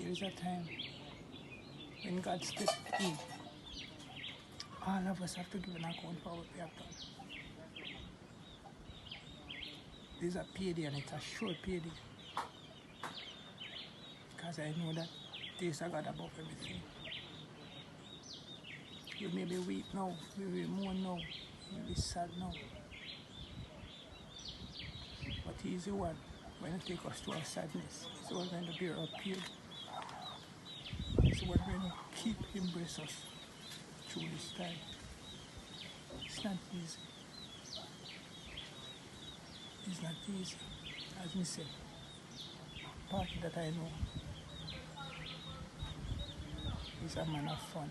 there is a time when God steps in. All of us have to give an account for what we have done. There's a payday and it's a sure payday. Because I know that there's a God above everything. We may be weak now, we will mourn now, we may be sad now. But He is the one going to take us to our sadness. He's the one going to bear our pain. He's the one going to keep embrace us through this time. It's not easy. It's not easy. As me say, party that I know is a man of fun.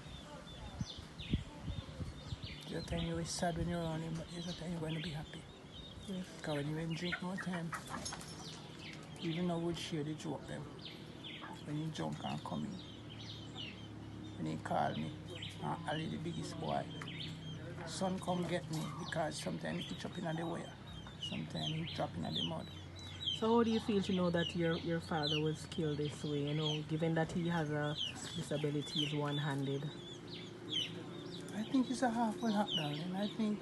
There's a time you're sad when you're around him, but there's a time you're going to be happy. Yes. Because when you drink no time, even though we'd share the joke them, when he drunk and come in, when he call me, Ali the biggest boy, son come get me, because sometimes he chop in the wire, sometimes he drop in the mud. So how do you feel to know that your father was killed this way, you know, given that he has a disability, he's one-handed? I think it's a half-well hot, darling. I think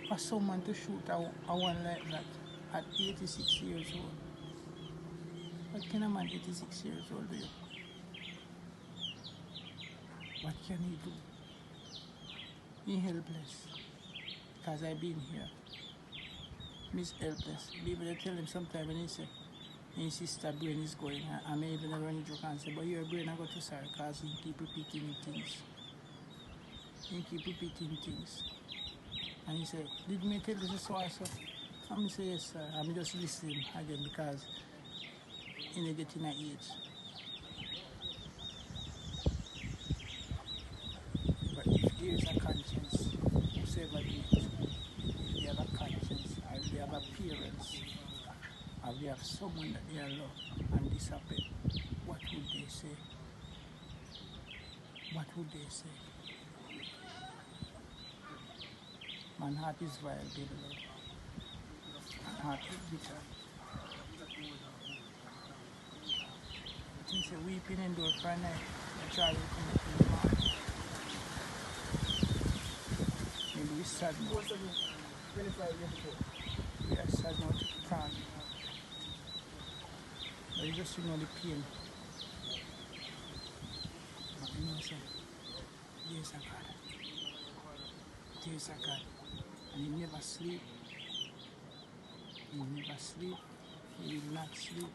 for someone to shoot a one like that at 86 years old, what can a man 86 years old do? What can he do? He helpless. Because I've been here. He's helpless. Be able to tell him sometime when he say his sister brain is going, I may even run a joke and say, but your brain I got to sorry because he keep repeating things. He keep repeating things. And he said, did me tell you so and so? And I say, yes sir. I'm just listening again because he getting an age. But if there is a conscience, whosoever do it, if they have a conscience, or if they have a parents, or if they have someone that they love and this happen, what would they say? What would they say? Man heart is vile, baby love. Man heart is bitter. Things say weeping endure for a night, but joy will come up in the morning. Maybe we sad now. We are sad now to cry. But you just know the pain. But you know, say, there's a God. There's a God. And He never sleep. He never sleep. He will not sleep.